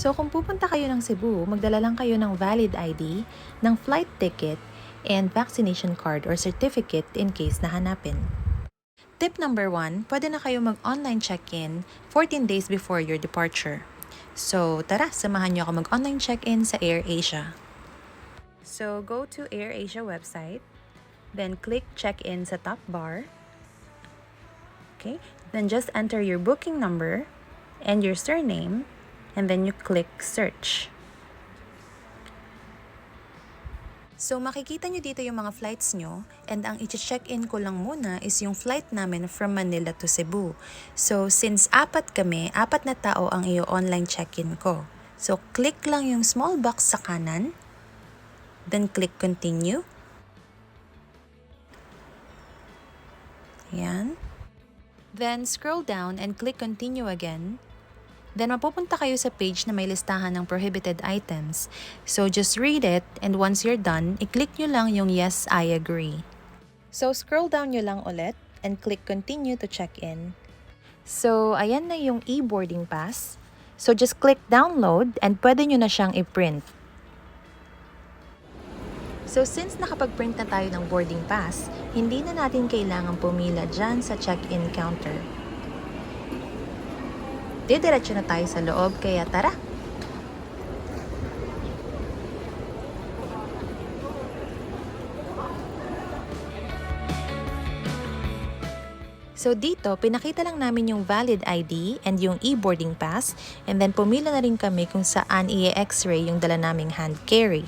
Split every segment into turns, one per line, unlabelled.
So kung pupunta kayo ng Cebu, magdala lang kayo ng valid ID, ng flight ticket, and vaccination card or certificate in case nahanapin. Tip number 1, pwede na kayo mag-online check-in 14 days before your departure. So tara, samahan niyo ako mag-online check-in sa AirAsia. So go to AirAsia website, then click check-in sa top bar. Okay, then just enter your booking number and your surname, and then you click search. So makikita nyo dito yung mga flights nyo, and ang i-check-in ko lang muna is yung flight namin from Manila to Cebu. So since apat na tao ang online check-in ko. So click lang yung small box sa kanan, then click continue. Ayan. Then scroll down and click continue again. Then mapupunta kayo sa page na may listahan ng prohibited items. So just read it, and once you're done, i-click nyo lang yung yes, I agree. So scroll down nyo lang ulit and click continue to check in. So ayan na yung e-boarding pass. So just click download and pwede nyo na siyang i-print. So since nakapag-print na tayo ng boarding pass, hindi na natin kailangang pumila dyan sa check-in counter. Diretso na tayo sa loob, kaya tara! So dito, pinakita lang namin yung valid ID and yung e-boarding pass, and then pumila na rin kami kung saan i-x-ray yung dala naming hand carry.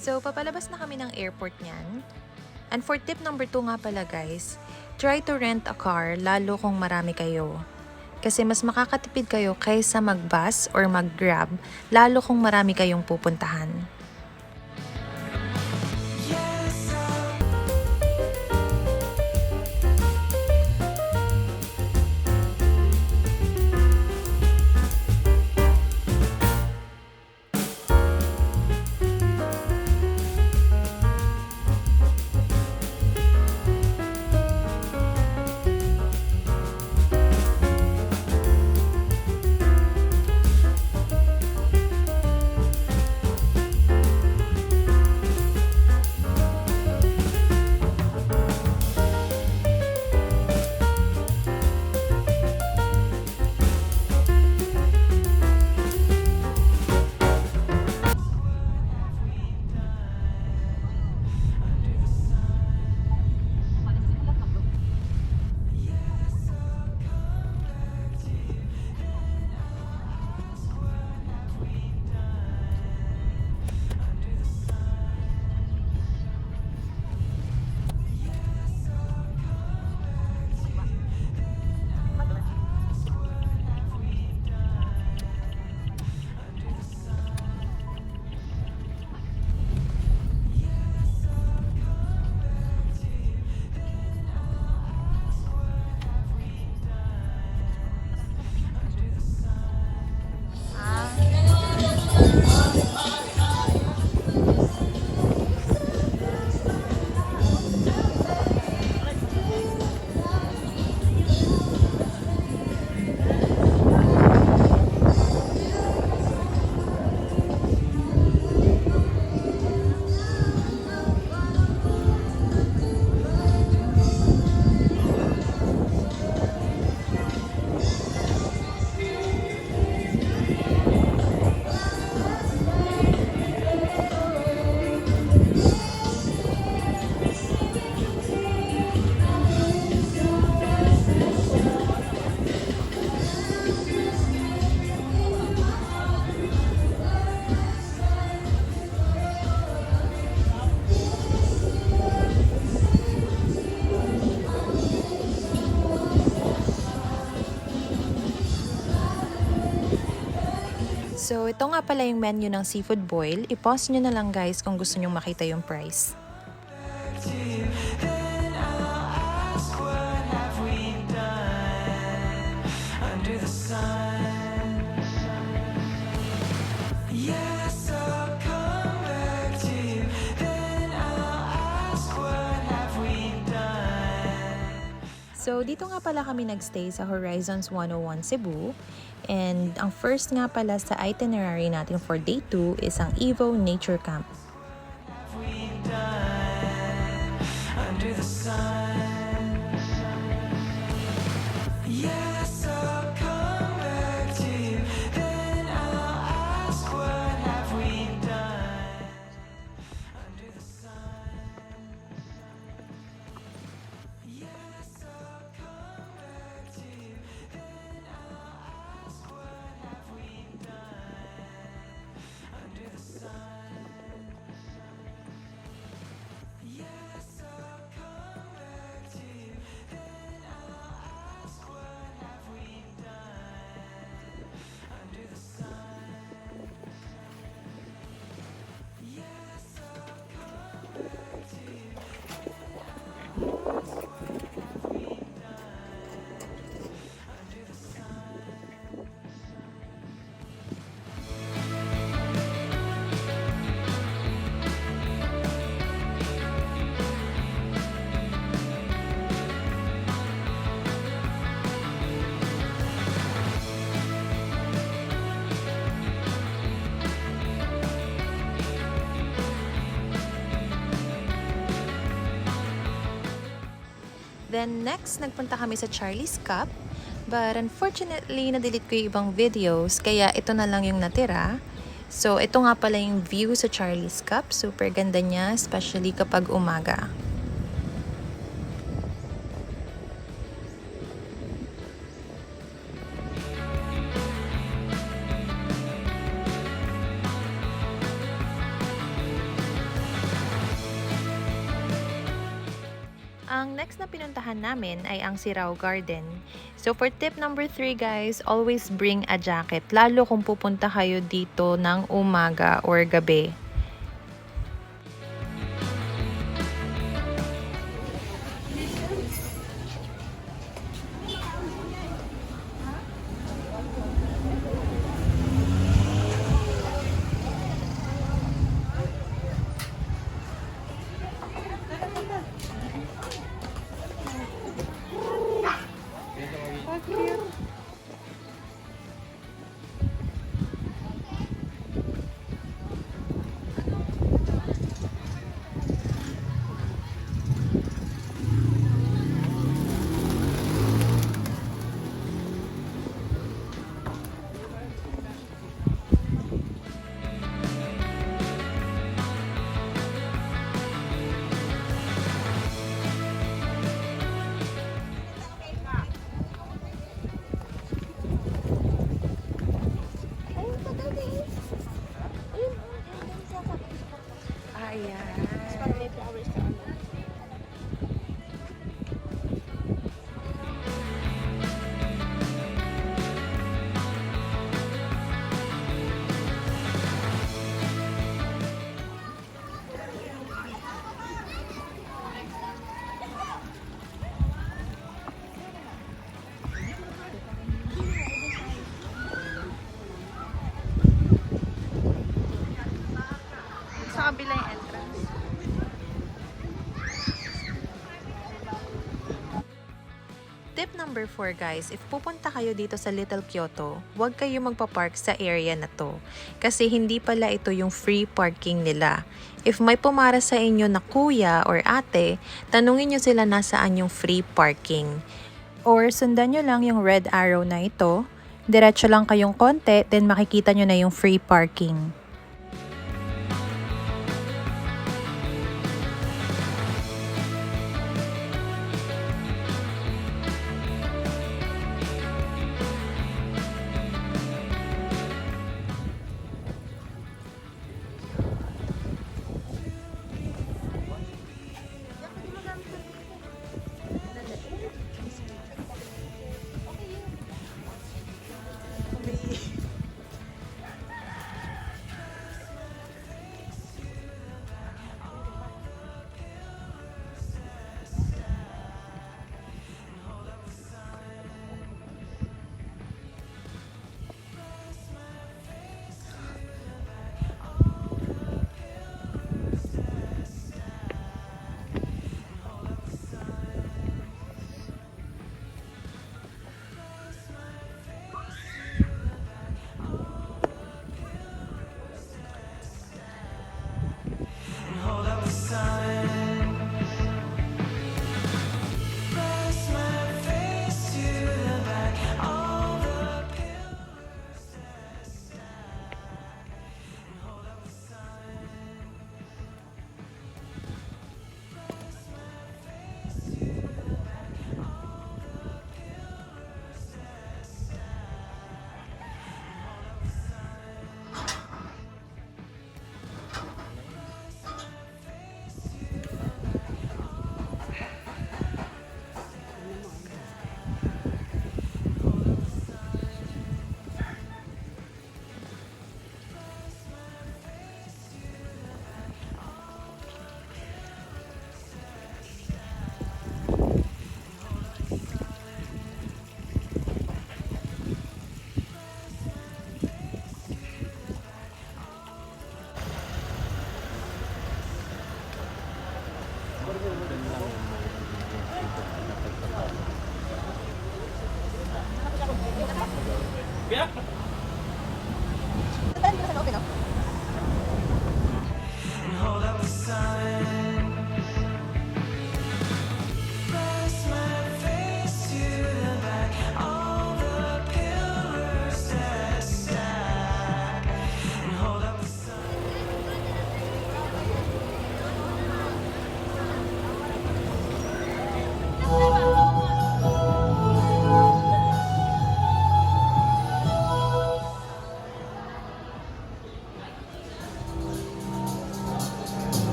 So, papalabas na kami ng airport niyan. And for tip number 2 nga pala guys, try to rent a car lalo kung marami kayo. Kasi mas makakatipid kayo kaysa mag-bus or mag-grab, lalo kung marami kayong pupuntahan. So, ito nga pala yung menu ng seafood boil. I-pause nyo na lang guys kung gusto nyong makita yung price. So, dito nga pala kami nagstay sa Horizons 101 Cebu. And ang first nga pala sa itinerary natin for day 2 is ang Evo Nature Camp. Then next, nagpunta kami sa Charlie's Cup. But unfortunately, na-delete ko yung ibang videos, kaya ito na lang yung natira. So, ito nga pala yung view sa Charlie's Cup. Super ganda niya, especially kapag umaga. Ang next na pinuntahan namin ay ang Sirao Garden. So for tip number 3 guys, always bring a jacket. Lalo kung pupunta kayo dito ng umaga or gabi.
Sa kabila yung entrance.
Tip number 4 guys, if pupunta kayo dito sa Little Kyoto, huwag kayo magpa-park sa area na to. Kasi hindi pala ito yung free parking nila. If may pumara sa inyo na kuya or ate, tanungin nyo sila nasaan yung free parking. Or sundan nyo lang yung red arrow na ito, diretso lang kayong konti, then makikita nyo na yung free parking.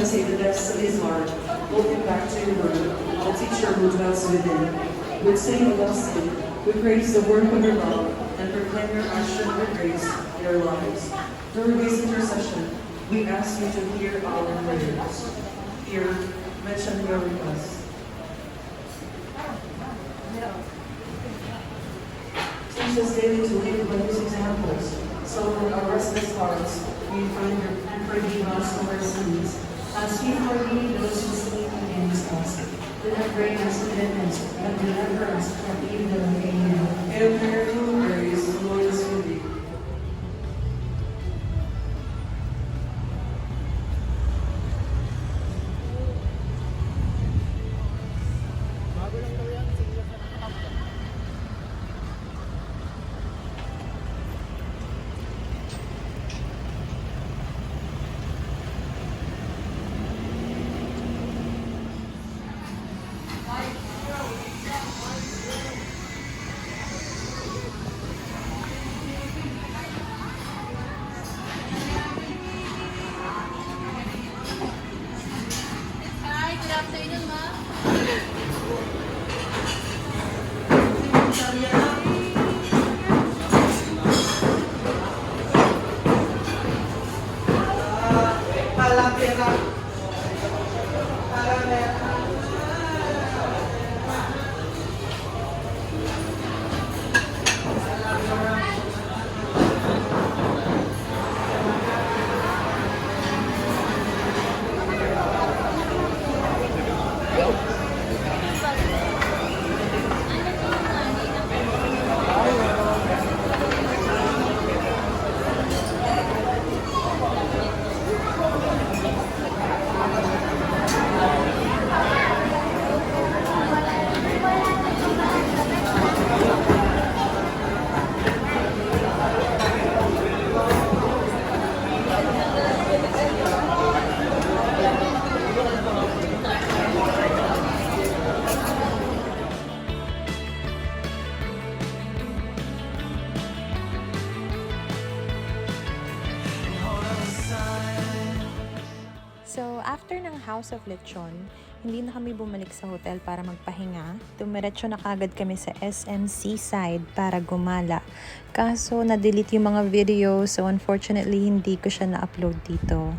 Say the depths of his heart, looking back to your word, the teacher who dwells within. We sing a love sing, we praise the work of your love, and proclaim your action of grace in our lives. Through this intercession, we ask you to hear our prayers. Here, mention your requests. Teach us daily to live by these examples, so in our restless hearts, we find your forgive us of our sins. As we forgive those who sin against us. Do not bring us to temptation, but deliver us from evil. Amen. Hail Mary, full of grace, the Lord is with thee.
So, after ng House of Lechon, hindi na kami bumalik sa hotel para magpahinga. Dumiretso na kagad kami sa SM Seaside para gumala. Kaso, na-delete yung mga video, so unfortunately, hindi ko siya na-upload dito.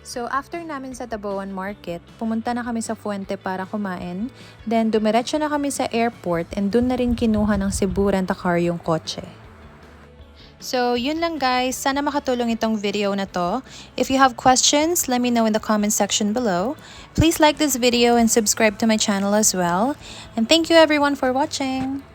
So, after namin sa Taboan Market, pumunta na kami sa Fuente para kumain. Then, dumiretso na kami sa airport and dun na rin kinuha ng Cebu Rent-A-Car yung kotse. So, yun lang guys. Sana makatulong itong video na to. If you have questions, let me know in the comment section below. Please like this video and subscribe to my channel as well. And thank you everyone for watching!